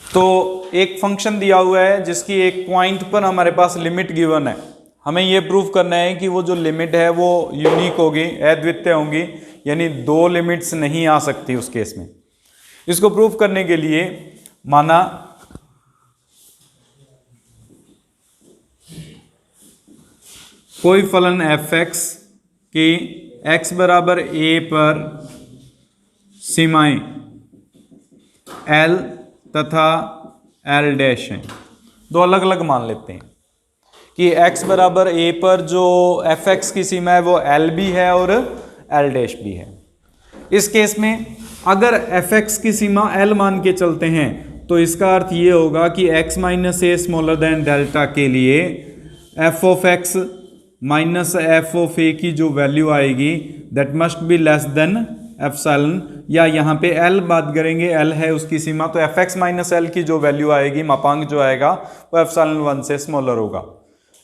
तो एक फंक्शन दिया हुआ है जिसकी एक पॉइंट पर हमारे पास लिमिट गिवन है। हमें ये प्रूव करना है कि वो जो लिमिट है वो यूनिक होगी, अद्वितीय होंगी, यानी दो लिमिट्स नहीं आ सकती उस केस में। इसको प्रूव करने के लिए माना कोई फलन f(x) की x बराबर a पर सीमाएं l तथा l डैश हैं। दो अलग अलग मान लेते हैं कि x बराबर a पर जो f(x) की सीमा है वो l भी है और l डैश भी है। इस केस में अगर f(x) की सीमा l मान के चलते हैं तो इसका अर्थ ये होगा कि x minus a smaller than delta के लिए f(x) माइनस f(a) की जो वैल्यू आएगी that must be less than epsilon, या यहाँ पे l बात करेंगे, l है उसकी सीमा, तो f(x) माइनस l की जो वैल्यू आएगी, मापांक जो आएगा वो एप्सिलॉन 1 से स्मॉलर होगा।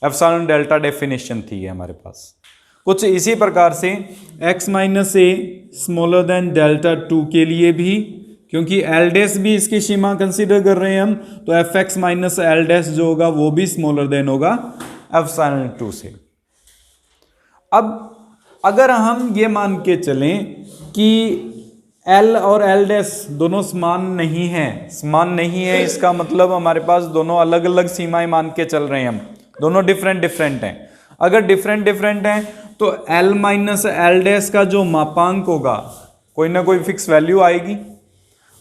एप्सिलॉन डेल्टा डेफिनेशन थी है हमारे पास। कुछ इसी प्रकार से x minus a smaller than delta 2 के लिए भी, क्योंकि l डैश भी इसकी सीमा कंसीडर कर रहे हैं हम, तो f(x) माइनस l डैश जो होगा वो भी स्मॉलर देन होगा एप्सिलॉन 2 से। अब अगर हम ये मान के चलें कि L और L डैश दोनों समान नहीं है, इसका मतलब हमारे पास दोनों अलग अलग सीमाएं मान के चल रहे हैं हम, दोनों डिफरेंट हैं। अगर डिफरेंट हैं तो L माइनस L डैश का जो मापांक होगा कोई ना कोई फिक्स वैल्यू आएगी।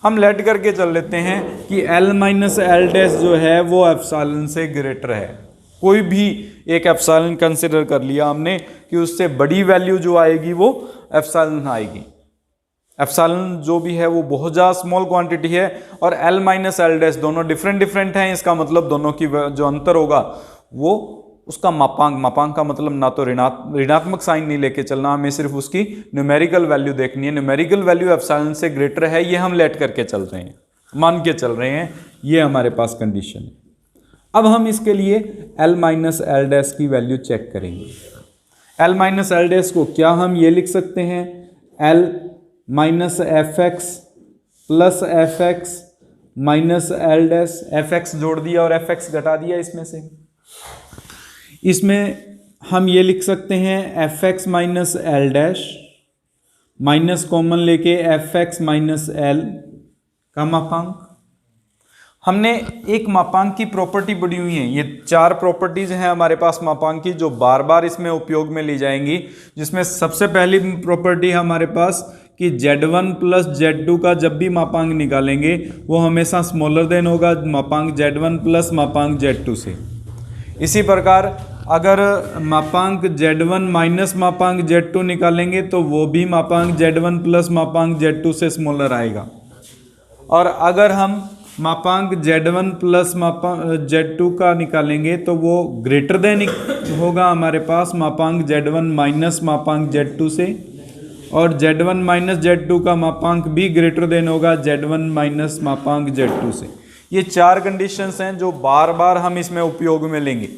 हम लेट करके चल लेते हैं कि L माइनस L डैश जो है वो एप्सिलॉन से ग्रेटर है। कोई भी एक एप्सिलॉन कंसिडर कर लिया हमने कि उससे बड़ी वैल्यू जो आएगी वो एप्सिलॉन आएगी। एप्सिलॉन जो भी है वो बहुत ज़्यादा स्मॉल क्वांटिटी है और L माइनस L डैश दोनों डिफरेंट हैं। इसका मतलब दोनों की जो अंतर होगा वो उसका मापांक का मतलब ना तो ऋणात्मक साइन नहीं लेके चलना, हमें सिर्फ उसकी न्यूमेरिकल वैल्यू देखनी है। न्यूमेरिकल वैल्यू एप्सिलॉन से ग्रेटर है, ये हम लेट करके चल रहे हैं, मान के चल रहे हैं, ये हमारे पास कंडीशन है। अब हम इसके लिए L माइनस L डैश की वैल्यू चेक करेंगे। L माइनस L डैश को क्या हम ये लिख सकते हैं, L minus f(x) plus f(x) minus L dash, f(x) जोड़ दिया और f(x) घटा दिया इसमें से। इसमें हम ये लिख सकते हैं f(x) minus L dash minus common लेके f(x) माइनस L का मापांक। हमने एक मापांक की प्रॉपर्टी पढ़ी हुई है, ये 4 प्रॉपर्टीज हैं हमारे पास मापांक की जो बार बार इसमें उपयोग में ली जाएंगी, जिसमें सबसे पहली प्रॉपर्टी हमारे पास कि Z1 प्लस Z2 का जब भी मापांक निकालेंगे वो हमेशा स्मॉलर देन होगा मापांक Z1 प्लस मापांक Z2 से। इसी प्रकार अगर मापांक Z1 माइनस मापांक Z2 निकालेंगे तो वो भी मापांक Z1 प्लस मापांक Z2 से स्मॉलर आएगा। और अगर हम मापांक Z1 प्लस मापांक Z2 का निकालेंगे तो वो ग्रेटर देन होगा हमारे पास मापांक Z1 माइनस मापांक Z2 से, और Z1 माइनस Z2 का मापांक भी ग्रेटर देन होगा Z1 माइनस मापांक Z2 से। ये 4 कंडीशंस हैं जो बार बार हम इसमें उपयोग में लेंगे।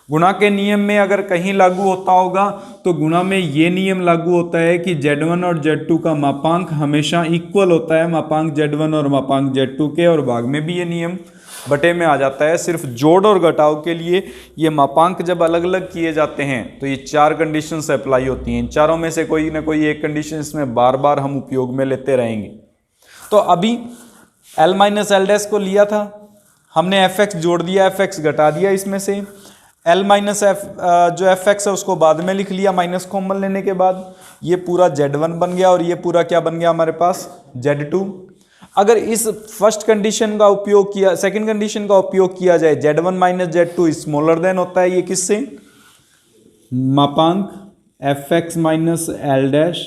गुणा के नियम में अगर कहीं लागू होता होगा तो गुणा में ये नियम लागू होता है कि Z1 और Z2 का मापांक हमेशा इक्वल होता है मापांक Z1 और मापांक Z2 के, और भाग में भी ये नियम बटे में आ जाता है। सिर्फ जोड़ और घटाव के लिए ये मापांक जब अलग अलग किए जाते हैं तो ये 4 कंडीशंस अप्लाई होती हैं। इन चारों में से कोई ना कोई एक कंडीशन इसमें बार बार हम उपयोग में लेते रहेंगे। तो अभी L माइनस L डैश को लिया था हमने, f(x) जोड़ दिया, f(x) घटा दिया इसमें से। L माइनस जो f(x) है उसको बाद में लिख लिया माइनस कॉमन लेने के बाद। ये पूरा Z1 बन गया और ये पूरा क्या बन गया हमारे पास, Z2। अगर इस फर्स्ट कंडीशन का उपयोग किया, सेकंड कंडीशन का उपयोग किया जाए, Z1 minus Z2 smaller than होता है ये किससे, मापांक f(x) minus L dash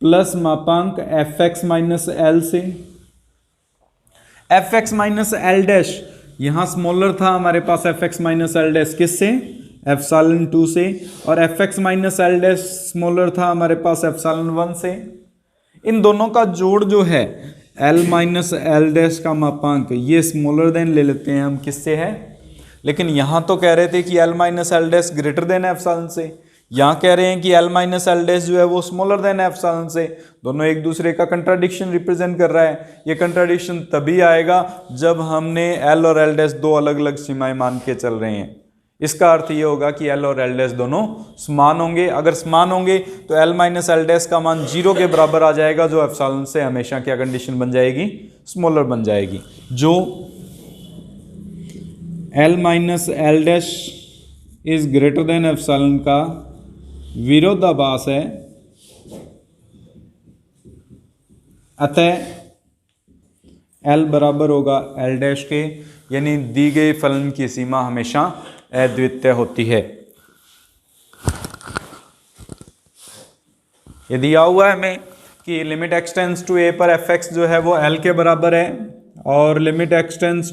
plus मापांक f(x) माइनस L से। f(x) माइनस L डैश यहाँ स्मॉलर था हमारे पास f(x) माइनस L डैश किससे, एप्सिलॉन 2 से, और f(x) minus L dash smaller था हमारे पास एप्सिलॉन 1 से। इन दोनों का जोड़ जो है L माइनस L डैश का मापांक, ये स्मॉलर देन ले लेते हैं हम किससे है, लेकिन यहाँ तो कह रहे थे कि L minus L dash greater than epsilon से, यहाँ कह रहे हैं कि L माइनस एल डैश जो है वो स्मॉलर देन एप्सिलॉन से, दोनों एक दूसरे का कंट्राडिक्शन रिप्रेजेंट कर रहा है। ये कंट्राडिक्शन तभी आएगा जब हमने L और L डैश दो अलग अलग सीमाएं मान के चल रहे हैं। इसका अर्थ ये होगा कि L और L डैश दोनों समान होंगे। अगर समान होंगे तो L माइनस एल डैश का मान 0 के बराबर आ जाएगा, जो एप्सिलॉन से हमेशा क्या कंडीशन बन जाएगी, स्मॉलर बन जाएगी। जो L minus L dash is greater than epsilon का विरोधाभास है, अतः L बराबर होगा L डैश के, यानी दी गई फलन की सीमा हमेशा अद्वितीय होती है। ये दिया हुआ है हमें कि लिमिट एक्सटेंड्स टू a पर fx जो है वो L के बराबर है, और लिमिट एक्सटेंड्स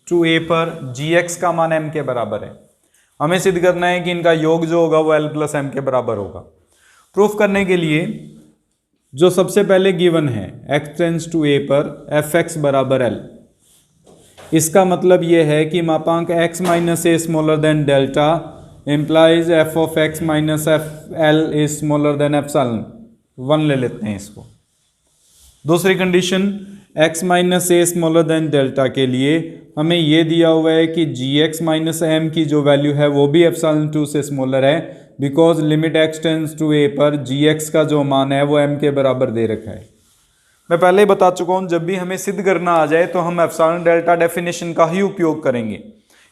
टू a पर gx का मान m के बराबर है। हमें सिद्ध करना है कि इनका योग जो होगा वो L प्लस m के बराबर होगा। प्रूफ करने के लिए जो सबसे पहले गिवन है x टेंड्स टू a पर fx बराबर L, इसका मतलब ये है कि मापांक x minus a smaller than delta implies f of x minus F L is smaller than epsilon 1 ले लेते हैं इसको। दूसरी condition x minus a smaller than delta के लिए हमें ये दिया हुआ है कि gx माइनस एम की जो वैल्यू है वो भी एप्सिलॉन 2 से स्मॉलर है, because limit x tends to a पर gx का जो मान है वो m के बराबर दे रखा है। मैं पहले ही बता चुका हूँ, जब भी हमें सिद्ध करना आ जाए तो हम एप्सिलॉन डेल्टा डेफिनेशन का ही उपयोग करेंगे।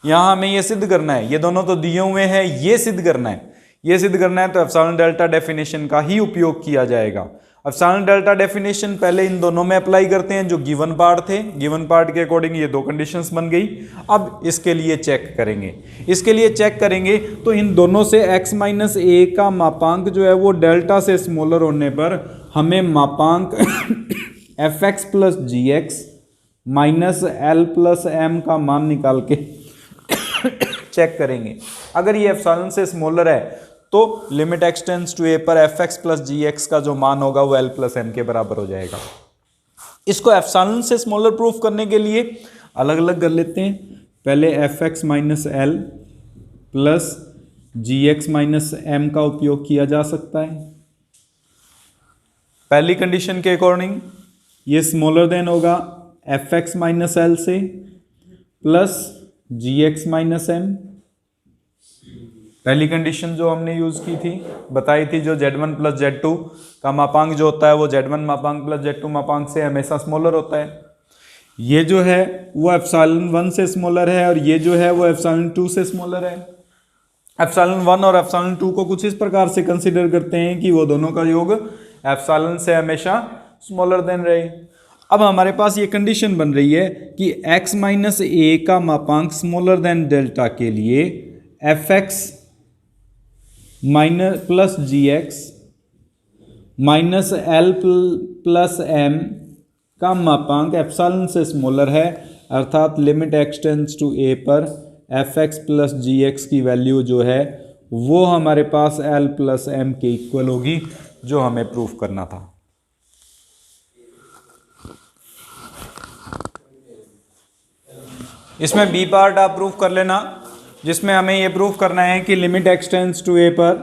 यहाँ हमें ये सिद्ध करना है, ये दोनों तो दिए हुए हैं, ये सिद्ध करना है, ये सिद्ध करना है तो एप्सिलॉन डेल्टा डेफिनेशन का ही उपयोग किया जाएगा। एप्सिलॉन डेल्टा डेफिनेशन पहले इन दोनों में अप्लाई करते हैं जो गिवन पार्ट थे, गिवन पार्ट के अकॉर्डिंग ये दो कंडीशंस बन गई। अब इसके लिए चेक करेंगे, इसके लिए चेक करेंगे तो इन दोनों से x माइनस ए का मापांक जो है वो डेल्टा से स्मॉलर होने पर हमें मापांक f x plus g x minus l plus m का मान निकाल के चेक करेंगे। अगर ये एप्सिलॉन से स्मॉलर है तो limit x tends to a पर f x plus g x का जो मान होगा वो एल प्लस एम के बराबर हो जाएगा। इसको एप्सिलॉन से स्मॉलर प्रूफ करने के लिए अलग अलग कर लेते हैं। पहले f x minus l plus g x minus m का उपयोग किया जा सकता है। पहली कंडीशन के अकॉर्डिंग ये स्मॉलर देन होगा एफ एक्स माइनस एल से plus g x minus M. पहली कंडीशन जो हमने यूज की थी, बताई थी, जो Z1 प्लस Z2 का मापांक जो होता है वो Z1 मापांक प्लस Z2 मापांक से हमेशा स्मॉलर होता है। ये जो है वो एप्सिलॉन 1 से स्मॉलर है और ये जो है वो एप्सिलॉन 2 से स्मॉलर है। एप्सिलॉन 1 और एप्सिलॉन 2 को कुछ इस प्रकार से कंसीडर करते हैं कि वो दोनों का योग एप्सिलॉन से हमेशा स्मॉलर देन रहे। अब हमारे पास ये कंडीशन बन रही है कि x माइनस ए का मापांक स्मॉलर देन डेल्टा के लिए f x minus plus g x minus l plus m का मापांक एप्सिलॉन से स्मॉलर है, अर्थात limit x tends to a पर f x plus g x की वैल्यू जो है वो हमारे पास एल प्लस एम के इक्वल होगी, जो हमें प्रूफ करना था। इसमें बी पार्ट आप प्रूफ कर लेना, जिसमें हमें ये प्रूफ करना है कि limit x tends to a पर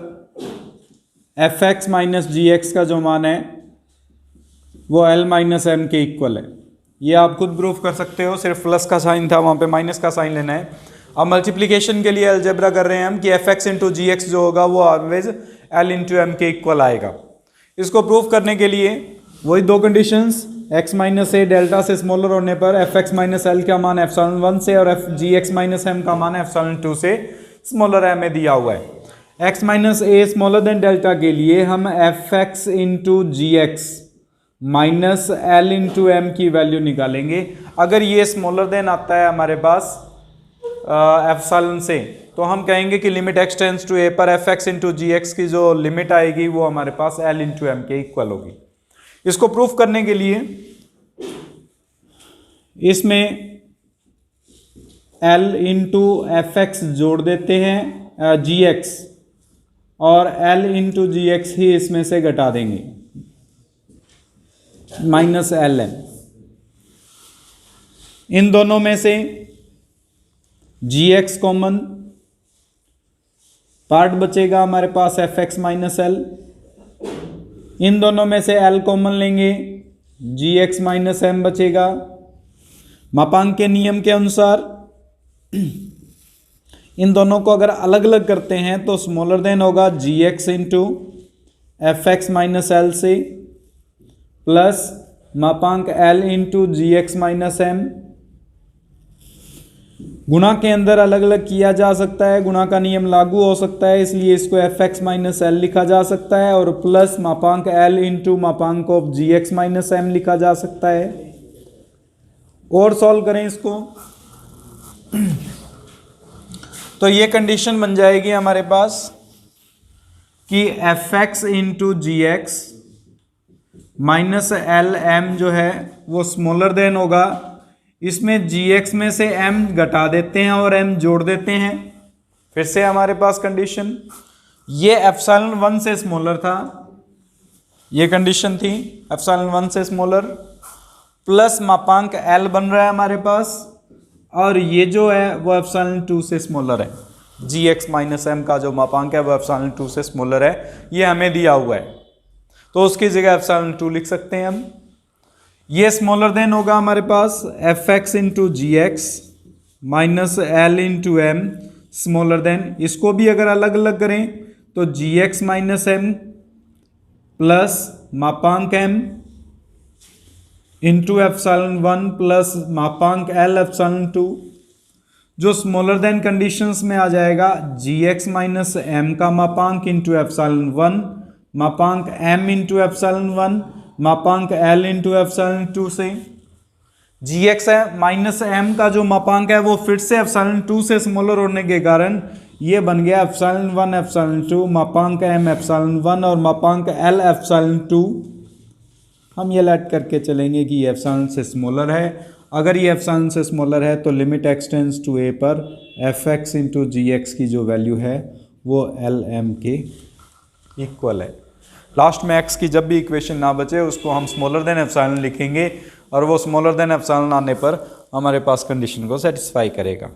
एफ एक्स माइनस जी एक्स का जो मान है वो एल माइनस एम के इक्वल है। ये आप खुद प्रूफ कर सकते हो, सिर्फ प्लस का साइन था वहाँ पे माइनस का साइन लेना है। अब मल्टीप्लिकेशन के लिए अलजेब्रा कर रहे हैं हम कि F x into g x जो होगा वो ऑलवेज एल इंटू एम के इक्वल आएगा। इसको प्रूफ करने के लिए वही दो कंडीशंस, x माइनस ए डेल्टा से स्मॉलर होने पर एफ एक्स माइनस एल का मान एप्सिलॉन 1 से और f g x minus m का मान एप्सिलॉन 2 से स्मॉलर है, हमें दिया हुआ है। x minus a smaller than delta के लिए हम f x into g x minus l into m की वैल्यू निकालेंगे। अगर ये स्मॉलर देन आता है हमारे पास एप्सिलॉन से, तो हम कहेंगे कि limit x tends to a पर f x into g x की जो लिमिट आएगी वो हमारे पास एल इंटू एम के इक्वल होगी। इसको प्रूफ करने के लिए इसमें L इंटू एफ एक्स जोड़ देते हैं जी एक्स, और L इंटू जी एक्स ही इसमें से घटा देंगे, माइनस एल एम। इन दोनों में से जी एक्स कॉमन पार्ट बचेगा हमारे पास एफ एक्स माइनस एल, इन दोनों में से एल कॉमन लेंगे, जी एक्स माइनस एम बचेगा। मापांक के नियम के अनुसार इन दोनों को अगर अलग अलग करते हैं तो स्मॉलर देन होगा g x into f x minus l से, प्लस मापांक l into g x minus m. गुणा के अंदर अलग अलग किया जा सकता है, गुणा का नियम लागू हो सकता है, इसलिए इसको एफ एक्स माइनस एल लिखा जा सकता है और प्लस मापांक एल इंटू मापांक of g x minus m लिखा जा सकता है। और सॉल्व करें इसको तो ये कंडीशन बन जाएगी हमारे पास कि F x into g x minus L M जो है वो स्मॉलर देन होगा। इसमें जी एक्स में से एम घटा देते हैं और एम जोड़ देते हैं। फिर से हमारे पास कंडीशन, ये एप्सिलॉन 1 से स्मॉलर था, ये कंडीशन थी एप्सिलॉन 1 से स्मॉलर, प्लस मापांक एल बन रहा है हमारे पास, और ये जो है वो एप्सिलॉन 2 से स्मॉलर है। जी एक्स माइनस एम का जो मापांक है वो एप्सिलॉन 2 से स्मॉलर है, ये हमें दिया हुआ है, तो उसकी जगह एप्सिलॉन 2 लिख सकते हैं हम। ये स्मॉलर देन होगा हमारे पास f x into g x minus l into m smaller than. इसको भी अगर अलग अलग करें तो g x minus m plus मापांक एम इंटू एप्सिलॉन 1 प्लस मापांक एल एप्सिलॉन 2, जो स्मॉलर देन कंडीशंस में आ जाएगा जी एक्स माइनस एम का मापांक इंटू एप्सिलॉन 1 मापांक एम इंटू एप्सिलॉन 1 मापांक एल इंटू एप्सिलॉन 2 से। जी एक्स माइनस एम का जो मापांक है वो फिर से एप्सिलॉन 2 से स्मॉलर होने के कारण ये बन गया एप्सिलॉन 1 एप्सिलॉन 2 मापांक एम एप्सिलॉन 1 और मापांक एल एप्सिलॉन 2। हम ये लेट करके चलेंगे कि ये एप्सिलॉन से स्मॉलर है। अगर ये एप्सिलॉन से स्मॉलर है तो लिमिट एक्सटेंड्स टू ए पर f x into g x की जो वैल्यू है वो एल एम के इक्वल है। लास्ट में एक्स की जब भी इक्वेशन ना बचे उसको हम स्मॉलर देन एप्सिलॉन लिखेंगे और वो स्मॉलर देन एप्सिलॉन आने पर हमारे पास कंडीशन को सेटिस्फाई करेगा।